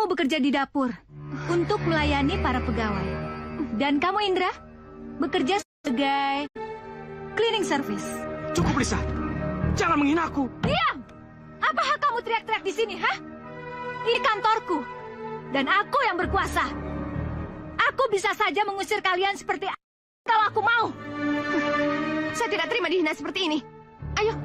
kamu bekerja di dapur untuk melayani para pegawai. Dan kamu, Indra, bekerja sebagai cleaning service. Cukup, Lisa. Jangan menghina aku. Diam! Apa hak kamu teriak-teriak di sini, hah? Ini kantorku. Dan aku yang berkuasa. Aku bisa saja mengusir kalian seperti kalau aku mau. Saya tidak terima dihina seperti ini. Ayo.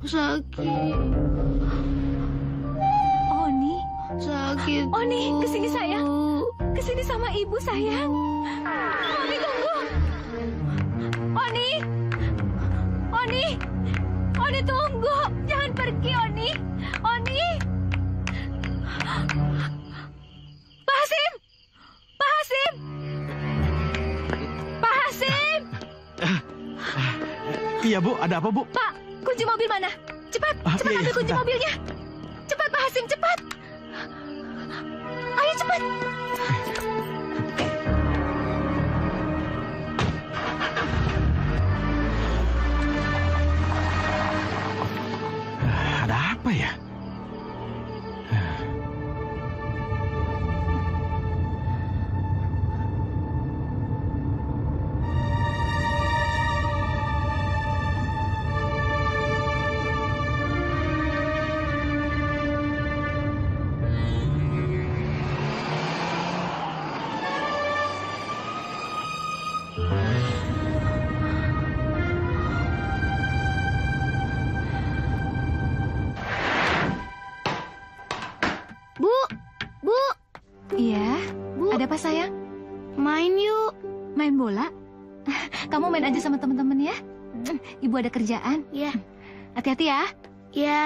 Sakit. Oni. Sakit. Oni, kesini sayang. Kesini sama ibu sayang. Oni, tunggu. Oni. Oni. Oni, tunggu. Jangan pergi, Oni. Oni. Pak Hasim. Pak Hasim. Pak Hasim. Iya, Bu. Ada apa, Bu? Pak, kunci mobil mana? Cepat, cepat iya, ambil kunci bentar. mobilnya. Cepat, Pak Hasim, cepat. Ayo, cepat. Ada apa ya? Bu, Iya, Bu. ada apa sayang? main yuk. Main bola? Kamu main aja sama teman-teman ya. Ibu ada kerjaan. Ya, Hati-hati ya. ya.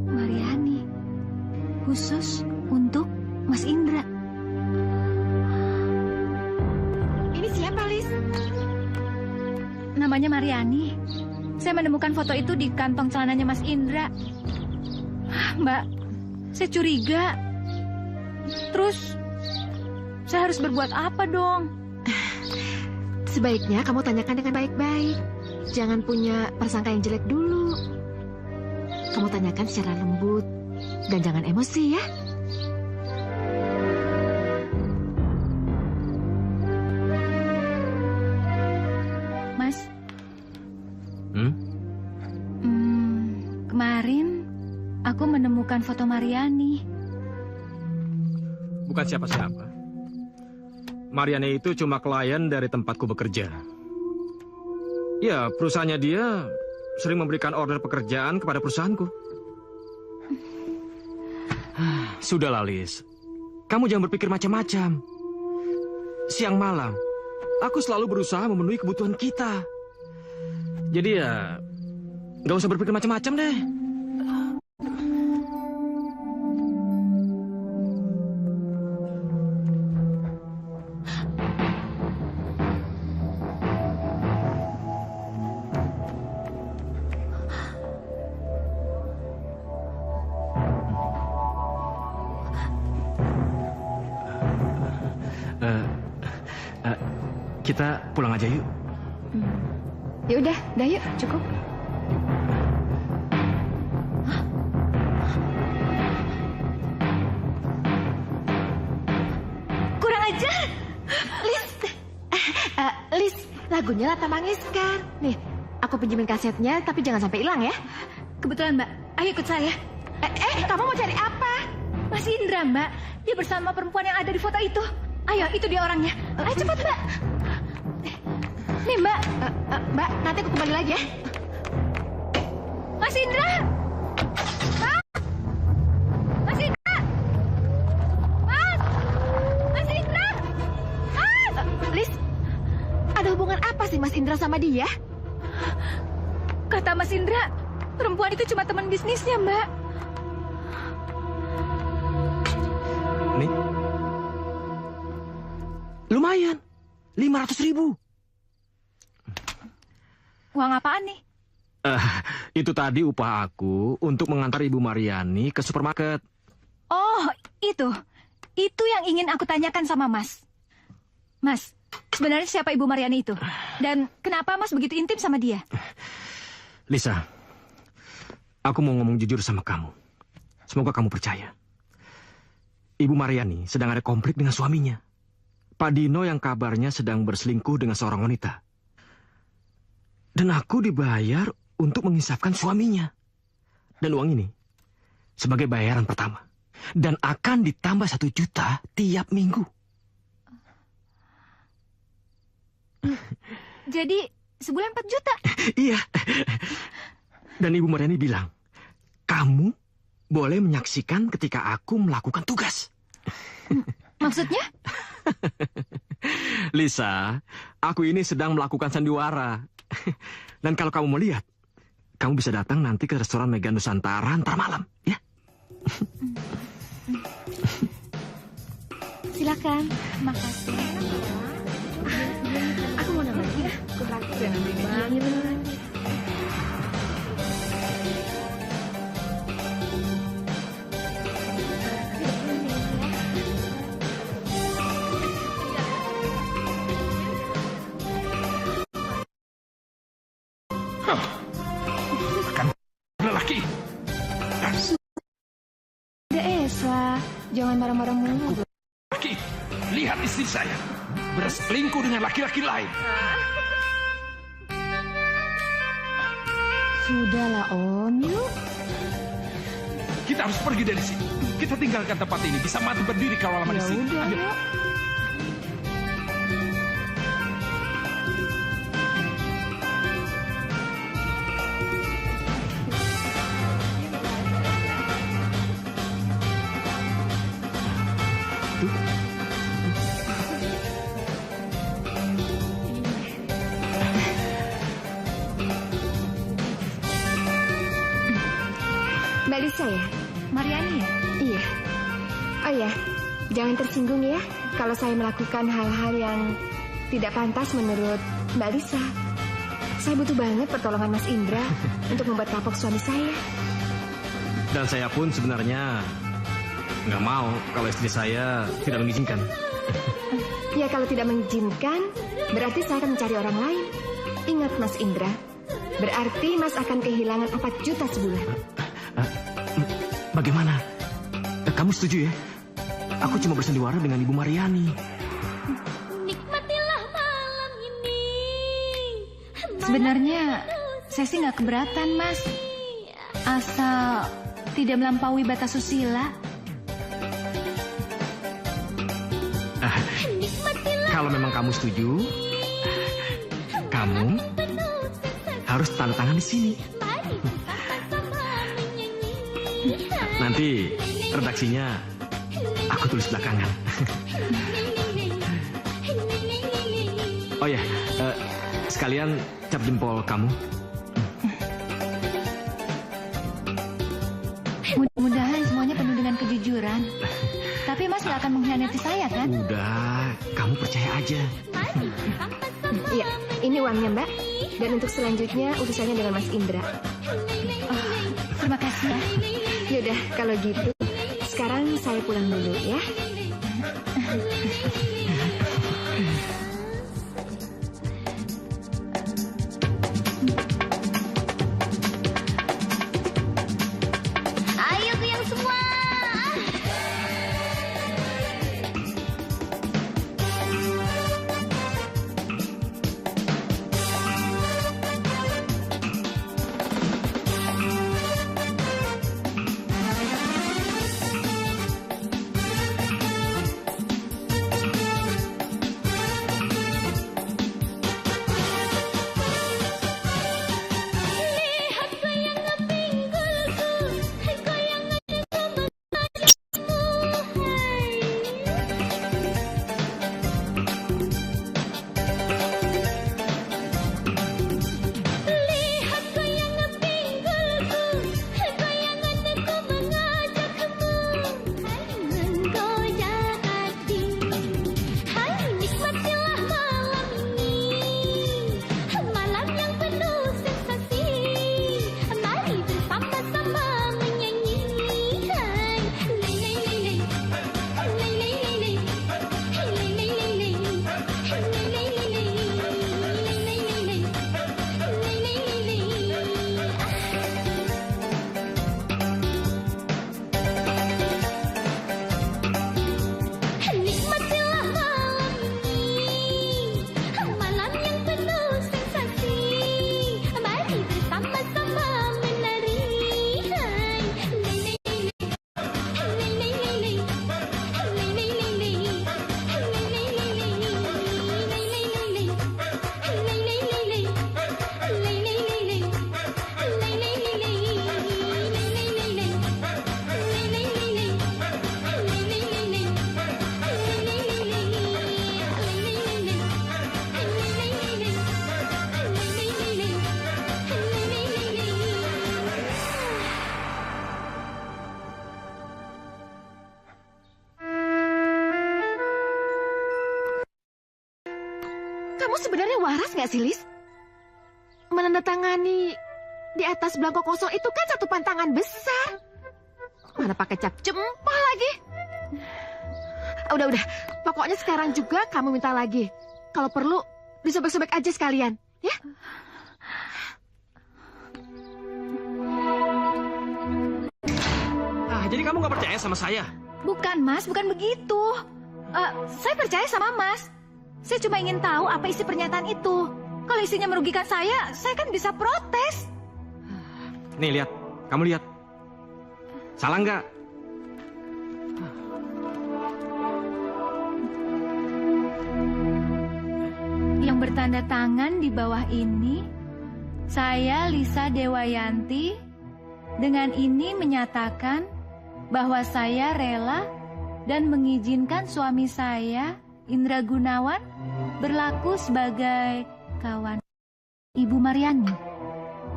Mariani, khusus untuk Mas Indra. Ini siapa, Lis? Namanya Mariani. Saya menemukan foto itu di kantong celananya Mas Indra. Mbak, saya curiga. Terus, saya harus berbuat apa dong? Sebaiknya kamu tanyakan dengan baik-baik. Jangan punya prasangka yang jelek dulu. Kamu tanyakan secara lembut. Dan jangan emosi ya. Mas, Hmm? kemarin aku menemukan foto Mariani. Bukan siapa-siapa. Mariani itu cuma klien dari tempatku bekerja. Ya, perusahaannya dia sering memberikan order pekerjaan kepada perusahaanku. Sudahlah, Lis. Kamu jangan berpikir macam-macam. Siang malam, aku selalu berusaha memenuhi kebutuhan kita. Jadi ya, nggak usah berpikir macam-macam deh. Kita pulang aja yuk. Ya udah yuk, cukup. Kurang ajar. Lis, lagunya Lata Mangekar. Nih, aku pinjemin kasetnya, tapi jangan sampai hilang ya. Kebetulan, Mbak. Ayo ikut saya. Kamu mau cari apa? Mas Indra, Mbak. Dia bersama perempuan yang ada di foto itu. Ayo, itu dia orangnya. Ayo cepat, Mbak. Nih, Mbak. Mbak, nanti aku kembali lagi ya. Mas Indra! Mas! Mas Indra! Mas! Mas Indra! Mas! Lis, ada hubungan apa sih Mas Indra sama dia? Kata Mas Indra, perempuan itu cuma teman bisnisnya, Mbak. Nih. Lumayan. 500.000. Uang apaan nih? Itu tadi upah aku untuk mengantar Ibu Mariani ke supermarket. Oh, itu. Itu yang ingin aku tanyakan sama Mas. Mas, sebenarnya siapa Ibu Mariani itu? Dan kenapa Mas begitu intim sama dia? Lisa, aku mau ngomong jujur sama kamu. Semoga kamu percaya. Ibu Mariani sedang ada konflik dengan suaminya. Pak Dino yang kabarnya sedang berselingkuh dengan seorang wanita. Dan aku dibayar untuk mengisapkan suaminya. Dan uang ini sebagai bayaran pertama. Dan akan ditambah 1 juta tiap minggu. Jadi sebulan 4 juta? Iya. Dan Ibu Mariani bilang, kamu boleh menyaksikan ketika aku melakukan tugas. Maksudnya? Lisa, aku ini sedang melakukan sandiwara. Dan kalau kamu mau lihat, kamu bisa datang nanti ke restoran Mega Nusantara ntar malam, ya? Silakan. Makasih. Aku mau nambah lagi. Iya, beneran. Lelaki, Udah Esa, jangan marah-marah mulu. lelaki, lihat istri saya berselingkuh dengan laki-laki lain. Sudahlah Om, yuk. Kita harus pergi dari sini. Kita tinggalkan tempat ini. Bisa mati berdiri kalau lama di Ya sini. udah, Ayo. yuk. Mbak Lisa ya? Mariani ya? Iya. Oh ya, jangan tersinggung ya kalau saya melakukan hal-hal yang tidak pantas menurut Mbak Lisa. Saya butuh banget pertolongan Mas Indra untuk membuat kapok suami saya. Dan saya pun sebenarnya nggak mau kalau istri saya tidak mengizinkan. Ya kalau tidak mengizinkan, berarti saya akan mencari orang lain. Ingat Mas Indra, berarti Mas akan kehilangan 4 juta sebulan. Bagaimana? Kamu setuju ya? Aku cuma bersandiwara dengan Ibu Mariani. Nikmatilah malam ini. Sebenarnya saya sih nggak keberatan, Mas. Asal tidak melampaui batas susila. Kalau memang kamu setuju, kamu harus tanda tangan di sini. Nanti redaksinya aku tulis belakangan. Oh ya, sekalian cap jempol kamu. Mudah-mudahan semuanya penuh dengan kejujuran. Tapi Mas nggak akan mengkhianati saya, kan? Udah, kamu percaya aja. Iya, ini uangnya Mbak. Dan untuk selanjutnya urusannya dengan Mas Indra. Terima kasih ya. Yaudah, kalau gitu sekarang saya pulang dulu ya. Ayo yang semua. sebenarnya waras nggak sih, Lis? Menandatangani di atas belangko kosong itu kan satu pantangan besar. Mana pakai cap jempol lagi. Udah. Pokoknya sekarang juga kamu minta lagi. Kalau perlu, disobek-sobek aja sekalian, ya? Jadi kamu nggak percaya sama saya? Bukan, Mas, bukan begitu. Saya percaya sama Mas. Saya cuma ingin tahu apa isi pernyataan itu. Kalau isinya merugikan saya kan bisa protes. Nih, lihat. Kamu lihat. Salah nggak? Yang bertanda tangan di bawah ini, saya Lisa Dewayanti, dengan ini menyatakan bahwa saya rela dan mengizinkan suami saya, Indra Gunawan, berlaku sebagai kawan Ibu Mariani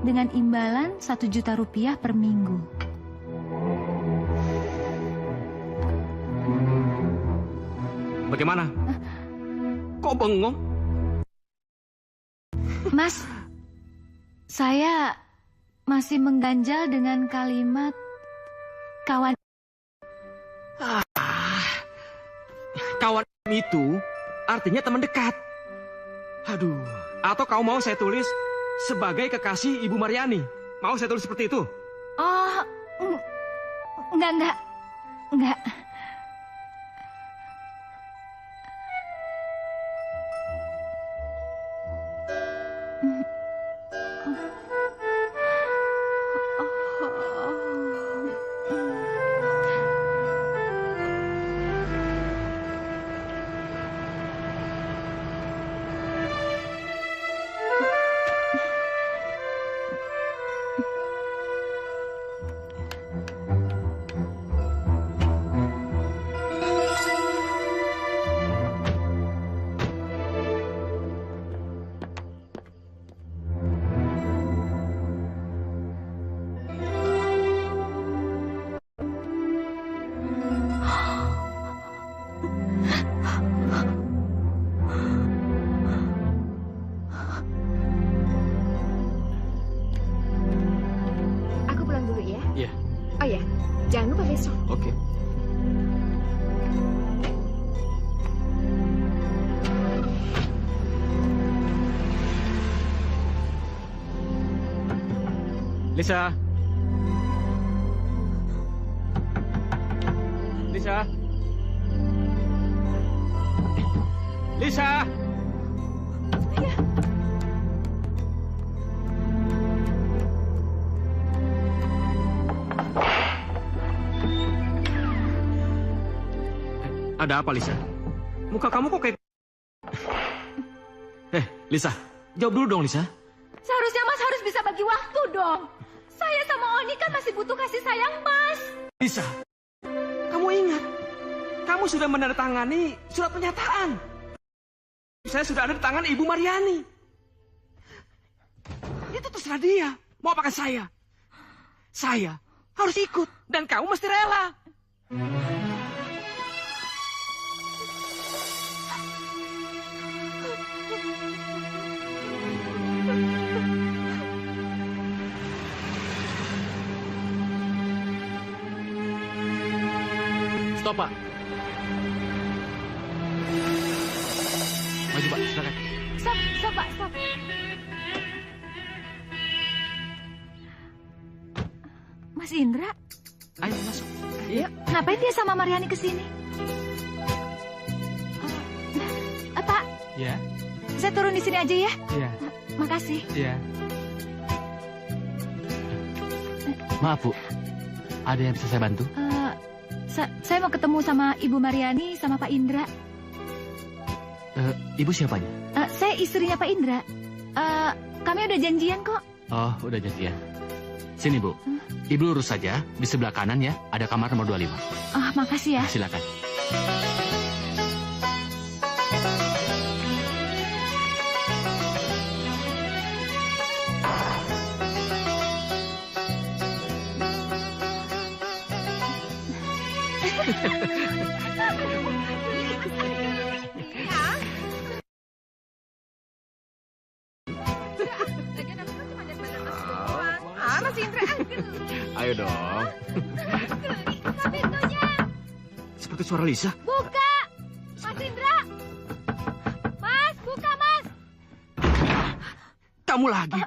dengan imbalan 1 juta rupiah per minggu. Bagaimana? Kok bengong? Mas, saya masih mengganjal dengan kalimat kawan. Kawan itu artinya teman dekat. Aduh, atau kau mau saya tulis sebagai kekasih Ibu Mariani? Mau saya tulis seperti itu? Oh, enggak. Aku pulang dulu ya. Iya. Oh ya, jangan lupa besok. Oke. Lisa. Lisa. Lisa. Ada apa, Lisa? Muka kamu kok kayak... Lisa, jawab dulu dong, Lisa. Seharusnya Mas harus bisa bagi waktu dong. Saya sama Oni kan masih butuh kasih sayang Mas. Lisa, kamu ingat, kamu sudah menandatangani surat pernyataan. Saya sudah ada di tangan Ibu Mariani. Itu terserah dia, mau apakan saya. Saya harus ikut, dan kamu mesti rela. Stop, Pak. Maju, Pak. Silakan. Stop, Pak, stop. Mas Indra, Ayo, masuk. Iya. Ngapain dia sama Mariani ke sini? Pak, Ya, saya turun di sini aja ya. ya, Makasih. ya. Maaf, Bu. Ada yang bisa saya bantu? Saya mau ketemu sama Ibu Mariani sama Pak Indra. Ibu siapanya? Saya istrinya Pak Indra. Kami udah janjian kok. Oh, udah janjian. Sini, Bu. Ibu lurus saja. Di sebelah kanan ya, ada kamar nomor 25. Makasih ya. Nah, silakan. Mas Indra. Ayo dong. Buka pintunya. Seperti suara Lisa. Buka. Mas Indra. Mas, buka Mas. Kamu lagi.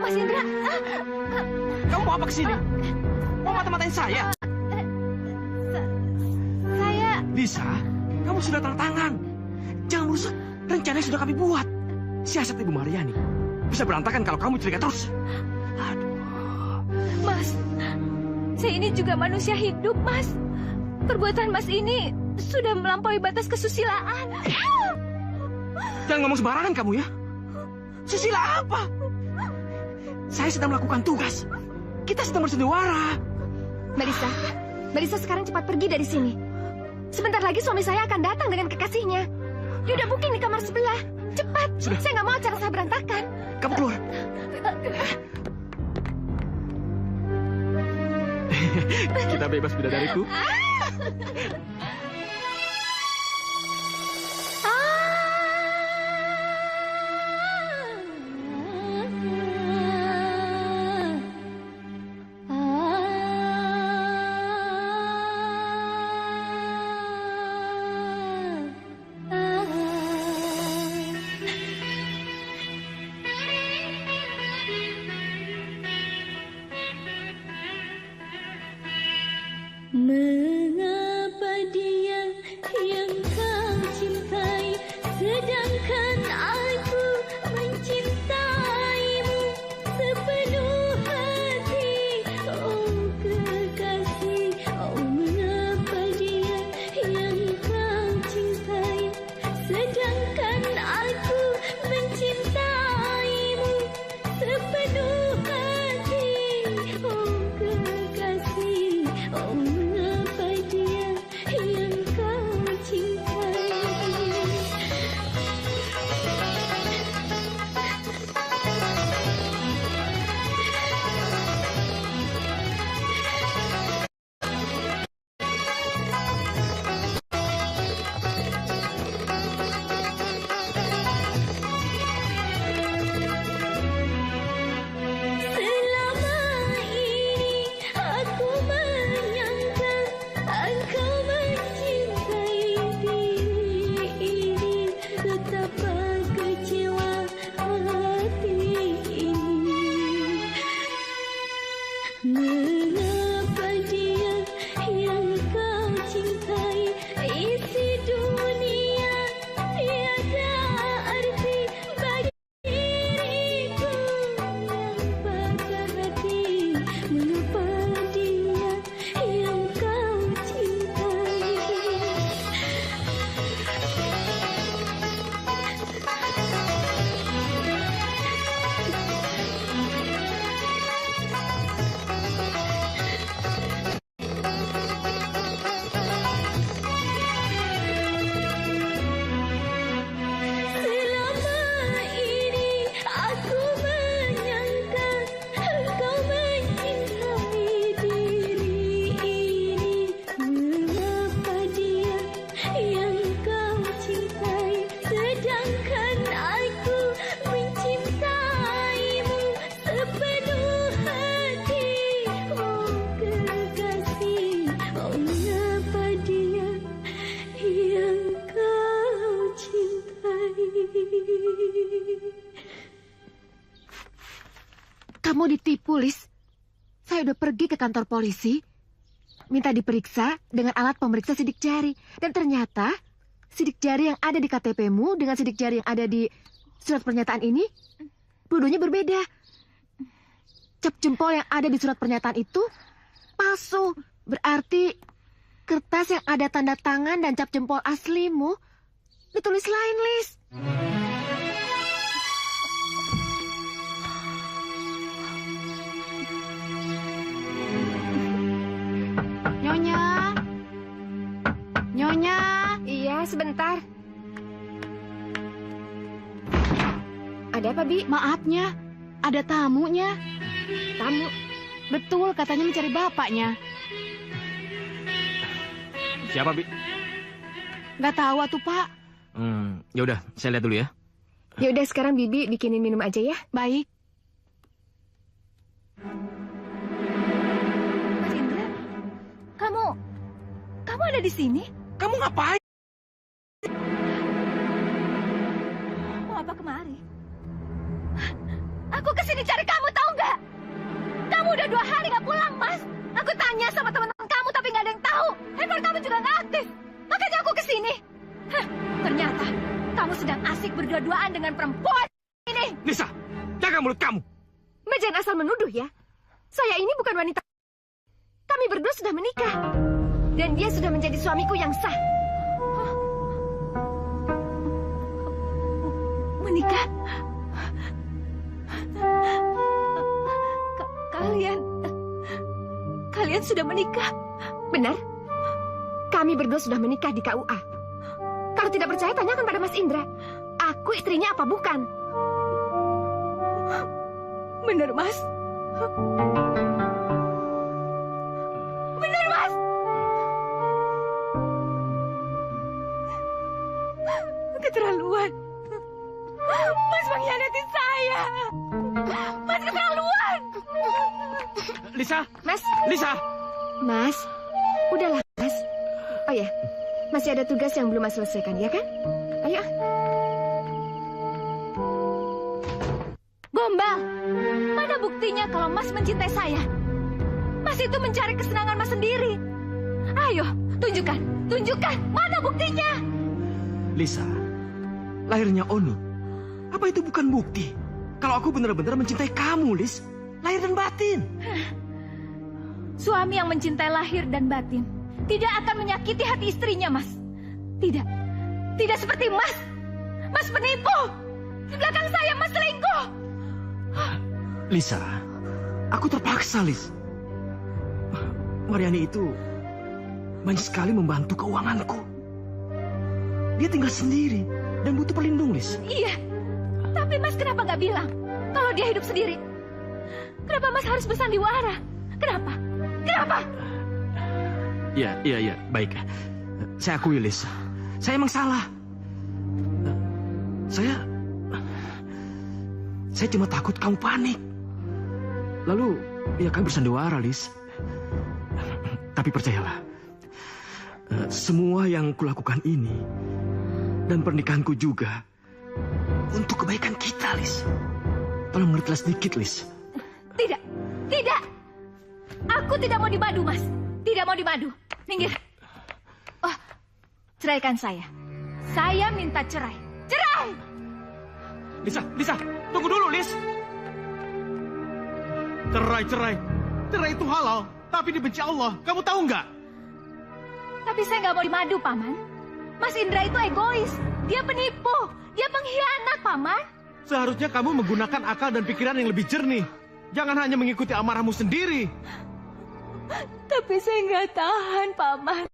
Mas Indra. Kamu mau apa kesini? Mau mata-matain saya? Saya... Lisa, kamu sudah tanda tangan. Jangan merusak rencana yang sudah kami buat. Siasat Ibu Mariani bisa berantakan kalau kamu curiga terus. Aduh. Mas, saya ini juga manusia hidup, Mas. Perbuatan Mas ini sudah melampaui batas kesusilaan. Jangan ngomong sembarangan kamu ya. Susila apa? Saya sedang melakukan tugas. Kita sedang bersandiwara. Mbak Lisa sekarang cepat pergi dari sini. Sebentar lagi suami saya akan datang dengan kekasihnya. Dia udah booking di kamar sebelah. Cepat, Sudah. saya nggak mau acara saya berantakan. Kamu keluar. Kita bebas bidadariku. Mengapa dia yang kau cintai, sedangkan aku mencintaimu sepenuh hati. Oh kekasih, oh mengapa dia yang kau cintai, sedangkan aku mencintaimu sepenuh hati. Oh kekasih, oh mengapa dia yang kau cintai. Selama ini aku menyangka engkau mencintai diri ini, betapa kecewa hati ini. Mengapa dia yang kau cintai, isi dunia tiada arti bagi diriku yang patah hati. Mengapa dia yang kau cintai. Selama ini aku menyangka engkau mencintai diri ini. Mengapa dia yang kau cintai, sedangkan aku mencintaimu sepenuh hati. Oh kekasih, oh mengapa dia yang kau cintai. Kamu ditipu, Lis. Saya udah pergi ke kantor polisi, minta diperiksa dengan alat pemeriksa sidik jari. Dan ternyata sidik jari yang ada di KTP-mu dengan sidik jari yang ada di surat pernyataan ini, dua-duanya berbeda. Cap jempol yang ada di surat pernyataan itu palsu. Berarti kertas yang ada tanda tangan dan cap jempol aslimu ditulis lain, Lis. Nyonya. Nyonya. Iya, sebentar. Ada apa, Bi? Maafnya, ada tamunya. Tamu. Betul, katanya mencari bapaknya. Siapa, Bi? Nggak tahu atuh, Pak. Ya udah, saya lihat dulu ya. Ya udah sekarang Bibi bikinin minum aja ya. Baik. Mas Indra, kamu ada di sini? Kamu ngapain? Mau apa kemari? Aku kesini cari kamu, tahu nggak? Kamu udah 2 hari nggak pulang, Mas. Aku tanya sama teman-teman kamu, tapi nggak ada yang tahu. Handphone kamu juga nggak aktif. Makanya aku kesini. Hah, ternyata kamu sedang asik berdua-duaan dengan perempuan ini. Lisa, jaga mulut kamu. Mbak jangan asal menuduh ya. Saya ini bukan wanita. Kami berdua sudah menikah. Dan dia sudah menjadi suamiku yang sah. Menikah? Kalian sudah menikah? Benar. Kami berdua sudah menikah di KUA. Kalau tidak percaya, tanyakan pada Mas Indra. Aku istrinya apa bukan? Benar, Mas. Benar, Mas. Keterlaluan. Mas mengkhianati saya. Mas keterlaluan. Lisa, Mas, Lisa. Mas, udahlah Mas. Oh ya, masih ada tugas yang belum Mas selesaikan, ya kan? Ayo. Gombal. Mana buktinya kalau Mas mencintai saya? Mas itu mencari kesenangan Mas sendiri. Ayo, tunjukkan. Tunjukkan. Mana buktinya? Lisa, lahirnya Onu. Apa itu bukan bukti? Kalau aku benar-benar mencintai kamu, Lis. Lahir dan batin. Suami yang mencintai lahir dan batin tidak akan menyakiti hati istrinya, Mas. Tidak. Tidak seperti Mas. Mas penipu. Di belakang saya Mas selingkuh. Lisa, aku terpaksa, Lis. Mariani itu banyak sekali membantu keuanganku. Dia tinggal sendiri dan butuh pelindung, Lis. Iya. Tapi Mas kenapa nggak bilang kalau dia hidup sendiri? Kenapa Mas harus bersandiwara? Kenapa? Kenapa? Iya, baik. Saya akui, Lis. Saya emang salah. Saya cuma takut kamu panik. Lalu, ya kamu bersandiwara, Lis. Tapi percayalah, semua yang kulakukan ini dan pernikahanku juga untuk kebaikan kita, Lis. Tolong mengertilah sedikit, Lis. Tidak. Tidak. Aku tidak mau dimadu, Mas. Tidak mau dimadu. Minggir. Oh, ceraikan saya. Saya minta cerai. Cerai! Lisa, tunggu dulu, Lis. Cerai itu halal, tapi dibenci Allah. Kamu tahu nggak? Tapi saya nggak mau dimadu, Paman. Mas Indra itu egois. Dia penipu. Dia pengkhianat, Paman. Seharusnya kamu menggunakan akal dan pikiran yang lebih jernih. Jangan hanya mengikuti amarahmu sendiri. Tapi saya nggak tahan, Paman.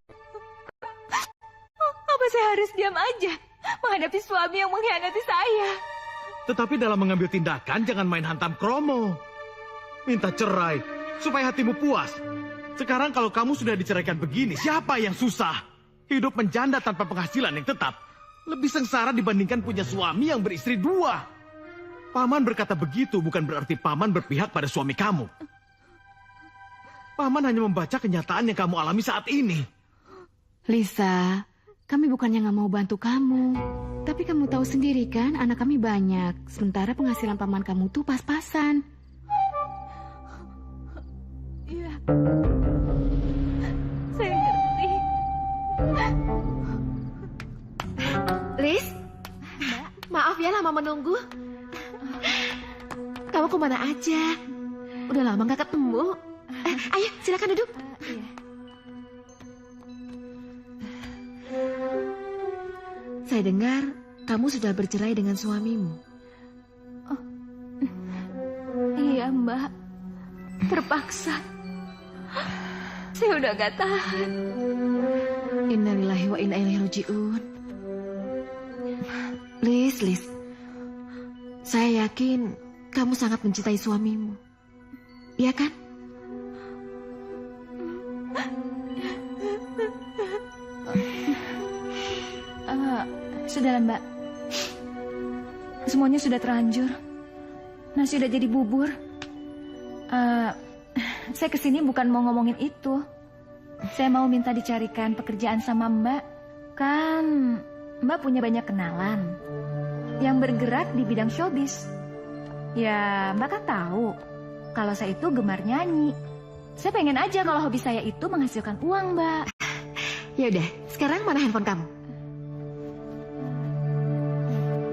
Apa saya harus diam aja menghadapi suami yang mengkhianati saya? Tetapi dalam mengambil tindakan, jangan main hantam kromo. Minta cerai, supaya hatimu puas. Sekarang kalau kamu sudah diceraikan begini, siapa yang susah? Hidup menjanda tanpa penghasilan yang tetap. Lebih sengsara dibandingkan punya suami yang beristri 2. Paman berkata begitu bukan berarti Paman berpihak pada suami kamu. Paman hanya membaca kenyataan yang kamu alami saat ini. Lisa, kami bukannya nggak mau bantu kamu. Tapi kamu tahu sendiri kan, anak kami banyak. Sementara penghasilan paman kamu tuh pas-pasan. Iya. Saya ngerti. Lis, maaf ya lama menunggu. Kamu kemana aja? Udah lama nggak ketemu. Ayo, silakan duduk. Iya. Saya dengar kamu sudah bercerai dengan suamimu. Iya, Mbak. Terpaksa. Saya udah gak tahan. Innalillahi wa inna ilaihi raji'un. Lis. Saya yakin kamu sangat mencintai suamimu. Iya kan? Sudahlah, Mbak. Semuanya sudah terlanjur. Nasi udah jadi bubur. Saya kesini bukan mau ngomongin itu. Saya mau minta dicarikan pekerjaan sama Mbak. Kan Mbak punya banyak kenalan yang bergerak di bidang showbiz. Ya, Mbak kan tahu kalau saya itu gemar nyanyi. Saya pengen aja kalau hobi saya itu menghasilkan uang, Mbak. Ya udah, sekarang mana handphone kamu?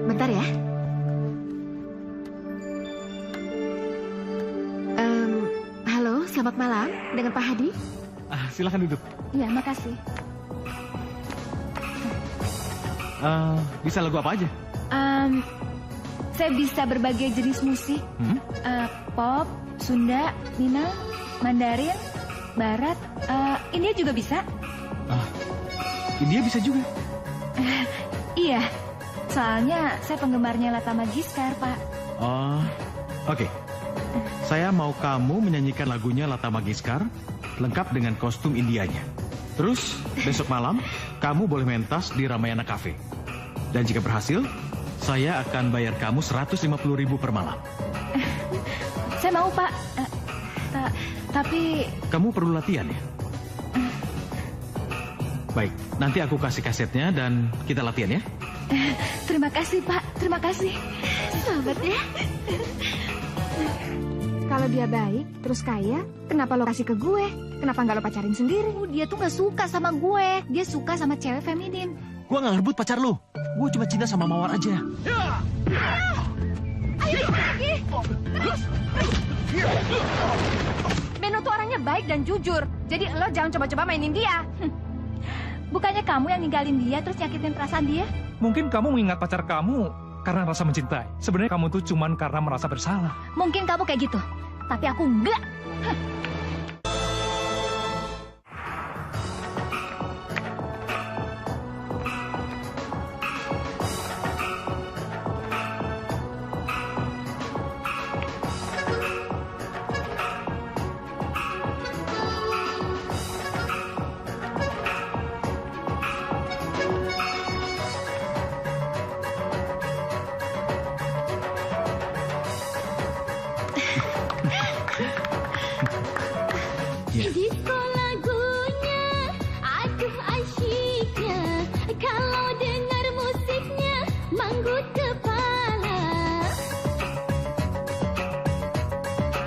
Bentar ya. Halo, selamat malam dengan Pak Hadi. Silakan duduk. Ya, makasih. Bisa lagu apa aja? Saya bisa berbagai jenis musik. Pop, Sunda, Minang, Mandarin, Barat, India juga bisa. India bisa juga. Iya, soalnya saya penggemarnya Lata Mangeshkar, Pak. Oh, oke. Saya mau kamu menyanyikan lagunya Lata Mangeshkar lengkap dengan kostum Indianya. Terus besok malam kamu boleh mentas di Ramayana Cafe. Dan jika berhasil, saya akan bayar kamu 150.000 per malam. Saya mau, Pak. Tapi Kamu perlu latihan ya? Baik, nanti aku kasih kasetnya dan kita latihan ya. terima kasih, Pak. Terima kasih. Sahabat ya. Kalau dia baik, terus kaya, kenapa lo kasih ke gue? Kenapa nggak lo pacarin sendiri? Dia tuh gak suka sama gue. Dia suka sama cewek feminim. Gua nggak ngerebut pacar lu. Gua cuma cinta sama Mawar aja. Ayo pergi. Beno tuh orangnya baik dan jujur. Jadi lo jangan coba-coba mainin dia. Bukannya kamu yang ninggalin dia terus nyakitin perasaan dia? Mungkin kamu mengingat pacar kamu karena rasa mencintai. Sebenarnya kamu tuh cuman karena merasa bersalah. Mungkin kamu kayak gitu. Tapi aku enggak. Disco lagunya, aduh asyiknya. Kalau dengar musiknya, manggut kepala.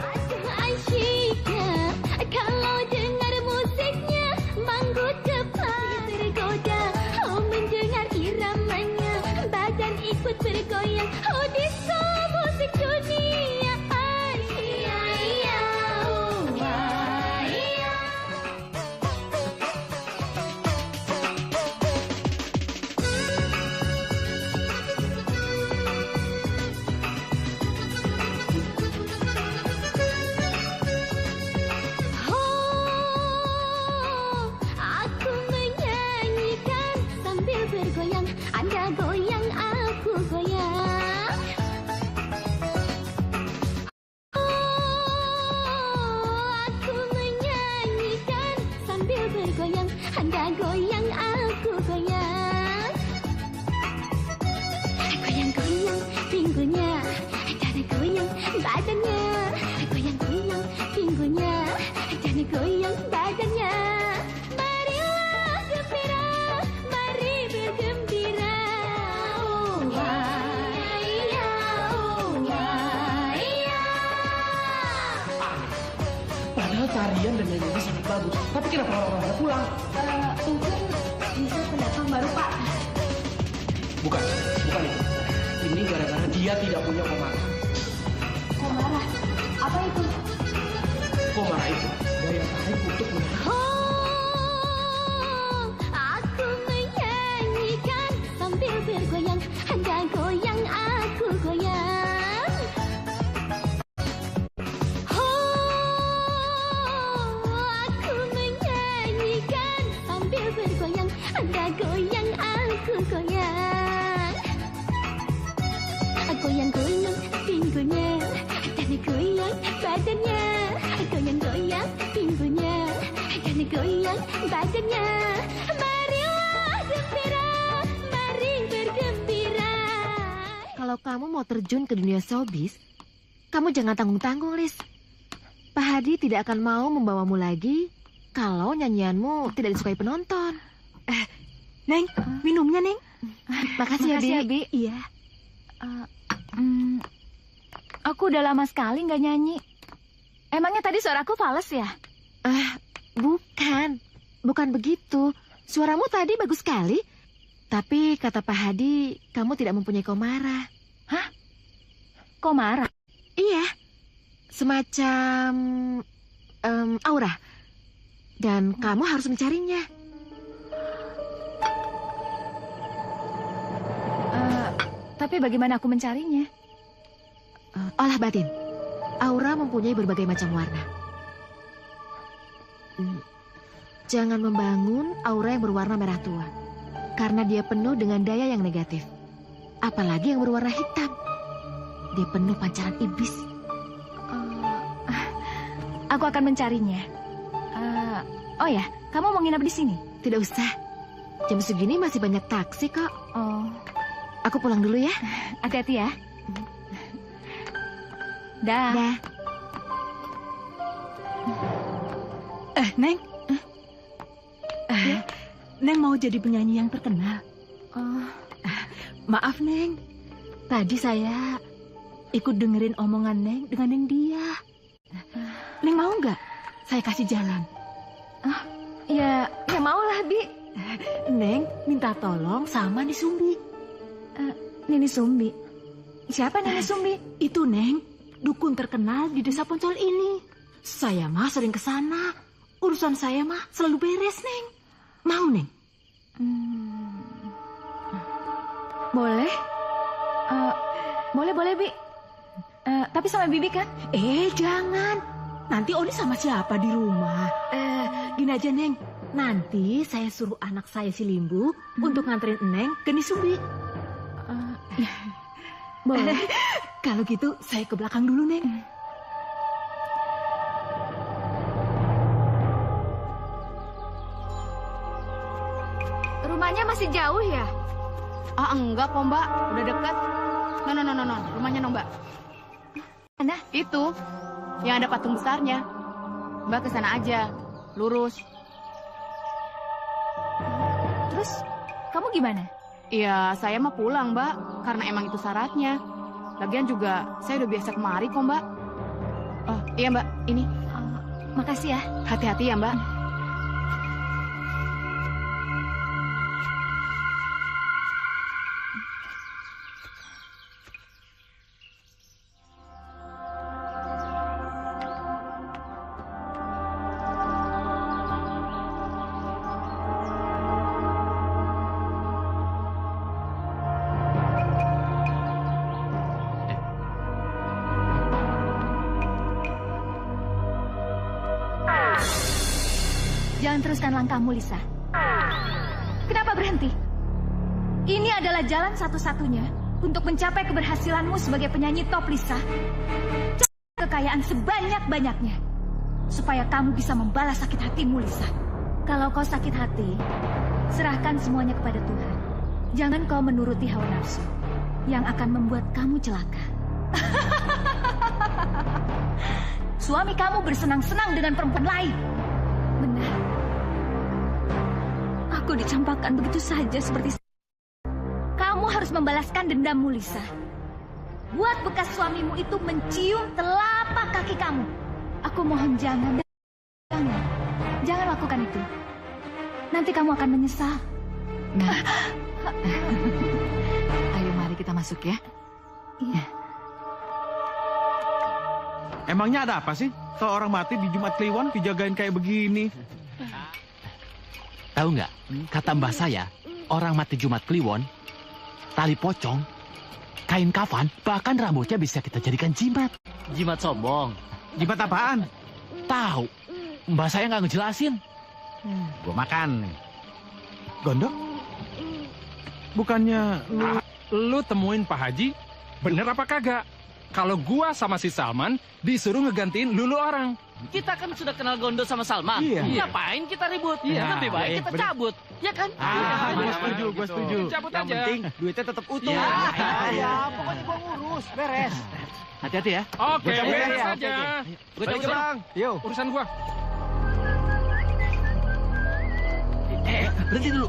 Aduh asyiknya. Kalau dengar musiknya, manggut kepala. Tergoda, oh mendengar iramanya. Badan ikut bergoyang, oh disco musik dunia. Bergoyang, Anda goyang, aku goyang. Aku menyanyikan sambil bergoyang, Anda goyang, aku goyang. Goyang-goyang pinggulnya, dan goyang badannya. Goyang-goyang pinggulnya, dan goyang badannya. Tarian dan nyanyinya sangat bagus. Tapi kenapa orang-orang pada pulang? Mungkin bisa pendatang baru, Pak. Bukan itu. Ini gara-gara dia tidak punya komara. Komara? Apa itu? Komara itu daya tarik untuk menarik. Oh, aku menyanyikan sambil bergoyang. Anda goyang, aku goyang. Bergoyang, Anda goyang, aku goyang. Goyang-goyang pinggulnya, dan goyang badannya. Goyang-goyang pinggulnya, dan goyang badannya. Marilah gembira, mari bergembira. Kalau kamu mau terjun ke dunia showbiz, kamu jangan tanggung-tanggung, Lis. Pak Hadi tidak akan mau membawamu lagi kalau nyanyianmu tidak disukai penonton. Neng, minumnya, Neng. Makasih ya, Bi. Iya. Aku udah lama sekali nggak nyanyi. Emangnya tadi suaraku fales ya? Bukan begitu. Suaramu tadi bagus sekali. Tapi kata Pak Hadi, kamu tidak mempunyai komara. Hah? Komara? Iya. Semacam aura. Dan kamu harus mencarinya. Tapi bagaimana aku mencarinya? Olah batin. Aura mempunyai berbagai macam warna. Jangan membangun aura yang berwarna merah tua. Karena dia penuh dengan daya yang negatif. Apalagi yang berwarna hitam. Dia penuh pancaran iblis. Aku akan mencarinya. Oh ya, kamu mau nginap di sini? Tidak usah. Jam segini masih banyak taksi kok. Oh. Aku pulang dulu ya. Hati-hati ya. Dah. Neng. Neng mau jadi penyanyi yang terkenal. Maaf, Neng. Tadi saya ikut dengerin omongan Neng dengan Neng dia. Neng mau nggak saya kasih jalan? Ya maulah, Bi. Neng minta tolong sama Nini Sumbi. Nini Sumbi? Siapa Nini Sumbi? Itu, Neng, dukun terkenal di desa Poncol ini. Saya mah sering ke sana. Urusan saya mah selalu beres, Neng. Mau, Neng? Boleh. Boleh, Bi. Tapi sama Bibi kan? Jangan. Nanti Oni sama siapa di rumah? Gini aja, Neng. Nanti saya suruh anak saya si Limbu untuk nganterin Neng ke Nisumbi. Boleh. Kalau gitu saya ke belakang dulu, Neng. Rumahnya masih jauh ya? Enggak kok, Mbak. Udah dekat. No. Rumahnya no, Mbak. Mana? Itu. Yang ada patung besarnya. Mbak ke sana aja. Lurus. Terus, kamu gimana? Iya, saya mah pulang, Mbak. Karena emang itu syaratnya. Lagian juga, saya udah biasa kemari kok, Mbak. Oh, iya, Mbak. Ini. Makasih ya. Hati-hati ya, Mbak. Jangan teruskan langkahmu, Lisa. Kenapa berhenti? Ini adalah jalan satu-satunya untuk mencapai keberhasilanmu sebagai penyanyi top, Lisa. Cari kekayaan sebanyak-banyaknya. Supaya kamu bisa membalas sakit hatimu, Lisa. Kalau kau sakit hati, serahkan semuanya kepada Tuhan. Jangan kau menuruti hawa nafsu yang akan membuat kamu celaka. Suami kamu bersenang-senang dengan perempuan lain. Benar. Aku dicampakkan begitu saja seperti... Kamu harus membalaskan dendammu, Lisa. Buat bekas suamimu itu mencium telapak kaki kamu. Aku mohon jangan. Jangan lakukan itu. Nanti kamu akan menyesal. Nah. Ayo mari kita masuk ya. Iya. Emangnya ada apa sih? Kalau orang mati di Jumat Kliwon dijagain kayak begini. Tahu nggak? Kata mbah saya, orang mati Jumat Kliwon, tali pocong, kain kafan, bahkan rambutnya bisa kita jadikan jimat. Jimat sombong. Jimat apaan? Tahu? Mbah saya nggak ngejelasin. Gua makan. Gondok? Bukannya Lu temuin Pak Haji, bener apa kagak? Kalau gua sama si Salman disuruh ngegantiin lulu orang. Kita kan sudah kenal Gondo sama Salman. Iya. Ngapain kita ribut? Iya. Lebih baik kita cabut. Ya kan? Gua setuju. Cabut Yang aja. penting duitnya tetap utuh. Iya. Ya, pokoknya gua ngurus, beres. Hati-hati ya. Oke, Gua cabut beres ya. saja. Gua cabut, Bang. Yuk. Urusan gua. Berhenti dulu.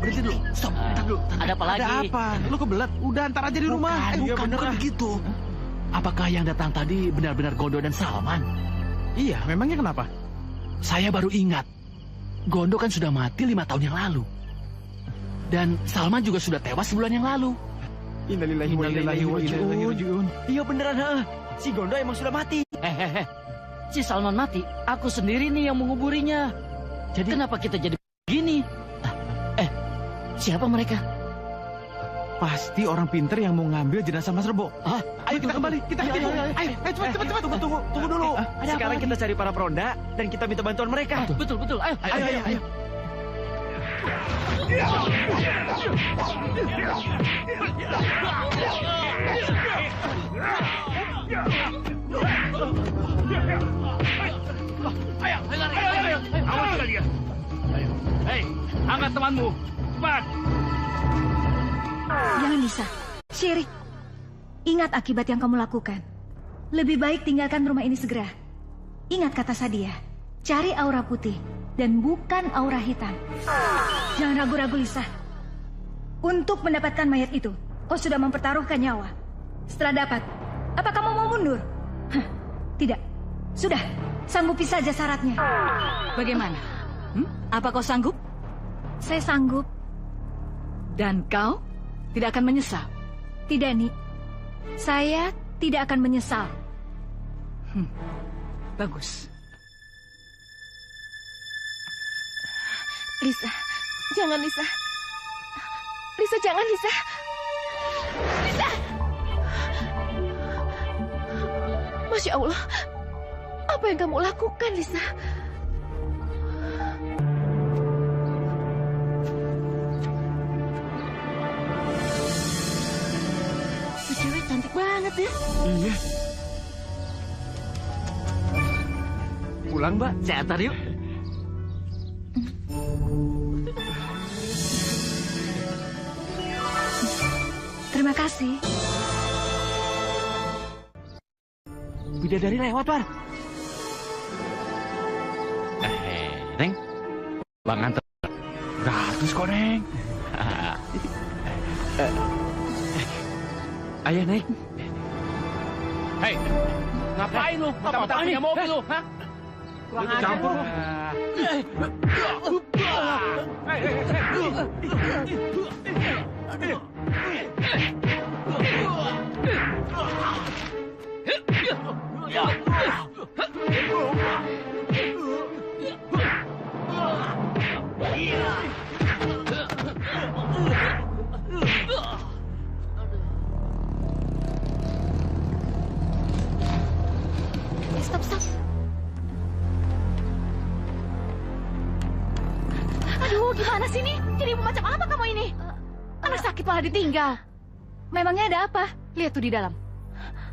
Stop, bentar dulu. Ada apa lagi? Ada apa? Lu kebelet? Udah ntar aja di rumah. Bukan begitu. Apakah yang datang tadi benar-benar Gondo dan Salman? Iya, memangnya kenapa? Saya baru ingat. Gondo kan sudah mati 5 tahun yang lalu. Dan Salman juga sudah tewas sebulan yang lalu. Innalillahi wa inna ilaihi raji'un. Iya beneran, ha. Si Gondo emang sudah mati. Si Salman mati, aku sendiri nih yang menguburinya. Jadi kenapa kita jadi begini? Siapa mereka? Pasti orang pinter yang mau ngambil jenazah Mas Rebo. Ayo kita kembali. Kita ayo cepat. Tunggu dulu. Sekarang kita cari para peronda dan kita minta bantuan mereka. Betul. Ayo. Awas kalian. Hei, angkat temanmu. Cepat. Jangan bisa. Syirik. Ingat akibat yang kamu lakukan. Lebih baik tinggalkan rumah ini segera. Ingat kata Sadia. Cari aura putih dan bukan aura hitam. Jangan ragu-ragu, Lisa. Untuk mendapatkan mayat itu, kau sudah mempertaruhkan nyawa. Setelah dapat, apa kamu mau mundur? Tidak. Sudah, sanggupi saja syaratnya. Bagaimana? Apa kau sanggup? Saya sanggup. Dan kau tidak akan menyesal? Tidak, Ni. Saya tidak akan menyesal. Bagus. Lisa, jangan Lisa. Lisa, jangan Lisa. Lisa! Masya Allah, apa yang kamu lakukan, Lisa? Si cewek cantik banget ya. Iya. Pulang, Mbak. Saya antar yuk. Terima kasih. Bidadari lewat, Par. Neng. Bang antar. Gratis kok, Neng. Ayo, Neng. Hei, ngapain lu? Mentang-mentang punya mobil lu, ha? Kurang campur lu. Stop. Aduh, gimana sih ini? Jadi ibu macam apa kamu ini? Anak sakit malah ditinggal. Memangnya ada apa? Lihat tuh di dalam.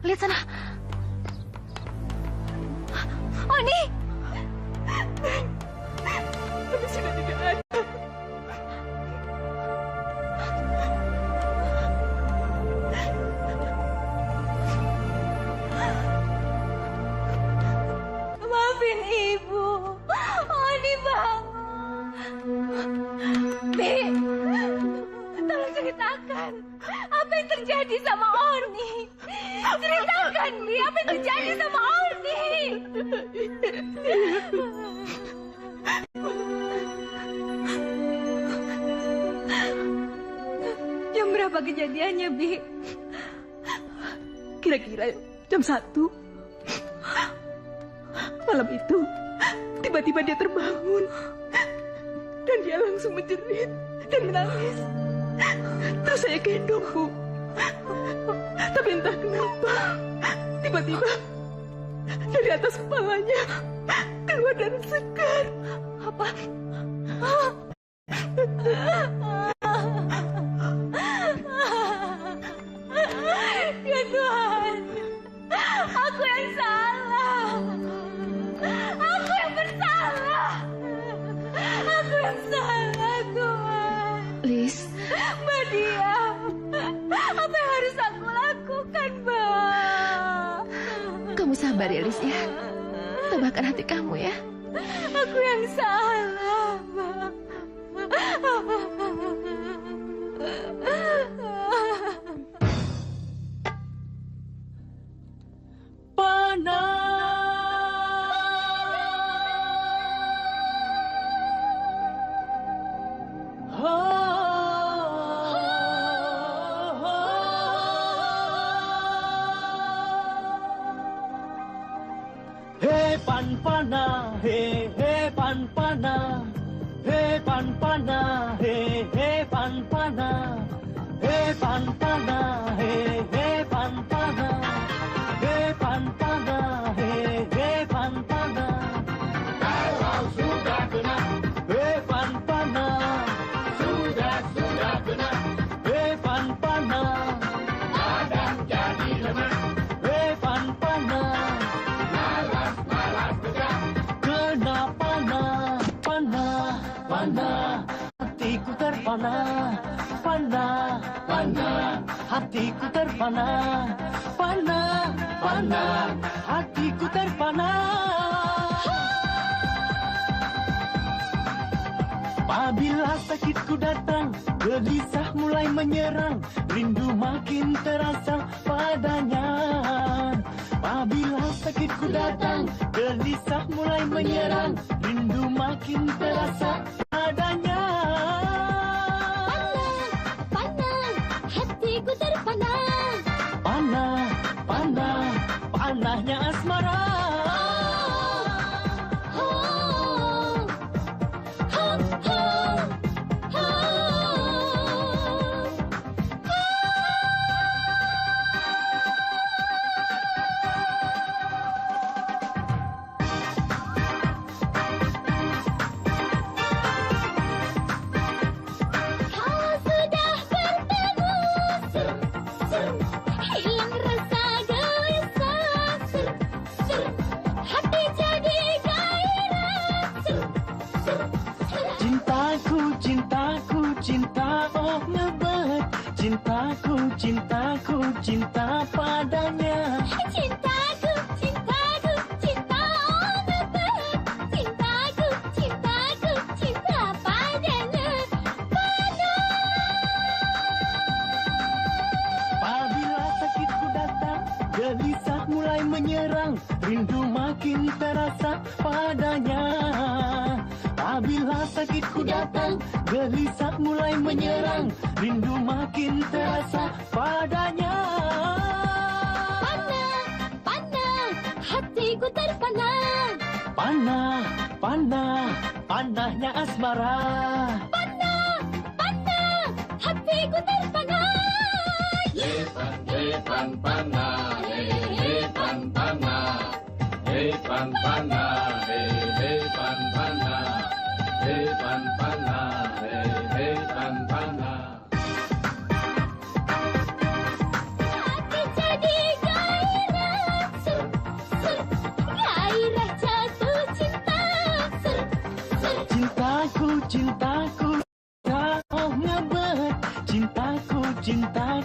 Lihat sana. Oni! Tapi sudah tidak ada. Maafin ibu. Oni bangun. Bi, tolong ceritakan. Apa yang terjadi sama Oni? Ceritakan, Bi. Apa yang terjadi sama Oni? Jam berapa kejadiannya, Bi? Kira-kira jam 1. Malam itu, tiba-tiba dia terbangun. Dan dia langsung menjerit dan menangis. Terus saya gendong, Bu. Tapi entah kenapa, tiba-tiba dari atas kepalanya keluar darah segar. Apa? Ya Tuhan, aku yang salah. Aku yang bersalah. Aku yang salah, Tuhan. Lis, Mbak Dia, apa yang harus aku lakukan, Mbak? sabar ya, Lis ya. Tabahkan hati kamu ya. Aku yang salah, Mbak. Panpana, he panpana, he panpana, he panpana, he panpana, he panpana, he panpana, he panpana. Kalau sudah benar, he panpana, sudah benar, he panpana, badan jadi lemah, he panpana. Panah, hatiku terpana, panah, hatiku terpana, panah, hatiku terpana. Apabila sakitku datang, gelisah mulai menyerang, rindu makin terasa padanya. Apabila sakitku datang, gelisah mulai menyerang, rindu makin terasa padanya. Panah, hatiku terpana. Panahnya asmara. Cinta padanya. Cintaku, cinta oh ngebet. Cintaku, cinta padanya. Apabila sakitku datang, gelisah mulai menyerang, rindu makin terasa padanya. Apabila sakitku datang, gelisah mulai menyerang, rindu makin terasa padanya. Panah, hatiku terpana. Panahnya asmara. Panah, hatiku terpana. Hepan panah, hepan panah, hepan panah, hepan panah, hepan panah, hepan panah. Hati jadi gairah, gairah jatuh cinta. Cintaku, oh ngebet. Cintaku, cinta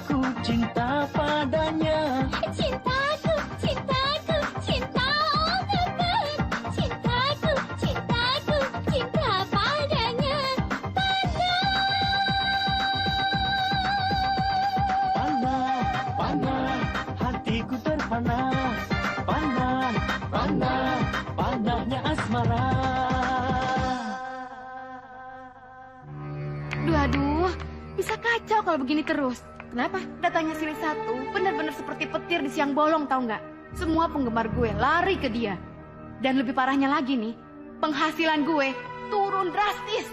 padanya. Cintaku, cinta oh ngebet. Cintaku, cinta padanya. Panah, hatiku terpana. Panahnya asmara. Aduh, bisa kacau kalau begini terus. Kenapa? Datangnya si satu benar-benar seperti petir di siang bolong, tahu nggak? Semua penggemar gue lari ke dia. Dan lebih parahnya lagi nih, penghasilan gue turun drastis.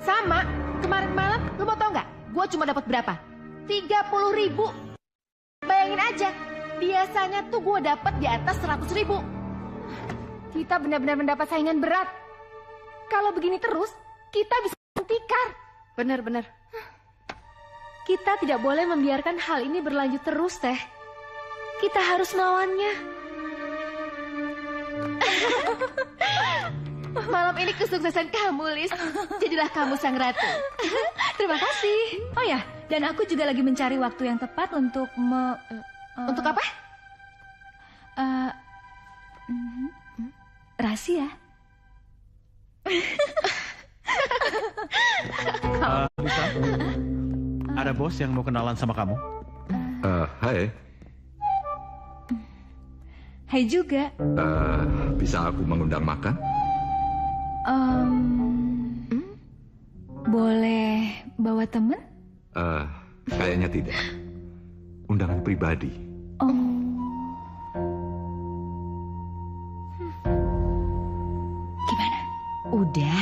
Sama, kemarin malam, lu mau tau nggak? Gue cuma dapat berapa? 30.000. Bayangin aja, biasanya tuh gue dapat di atas 100.000. Kita benar-benar mendapat saingan berat. Kalau begini terus, kita bisa tikar. Benar-benar. Kita tidak boleh membiarkan hal ini berlanjut terus, Teh. Kita harus melawannya. Malam ini kesuksesan kamu, Lis. Jadilah kamu sang ratu. Terima kasih. Oh ya, dan aku juga lagi mencari waktu yang tepat untuk Untuk apa? Rahasia. Lisa, ada bos yang mau kenalan sama kamu. Hai, Hai juga. bisa aku mengundang makan? Boleh bawa temen? Kayaknya tidak. Undangan pribadi. Oh. Gimana? Udah,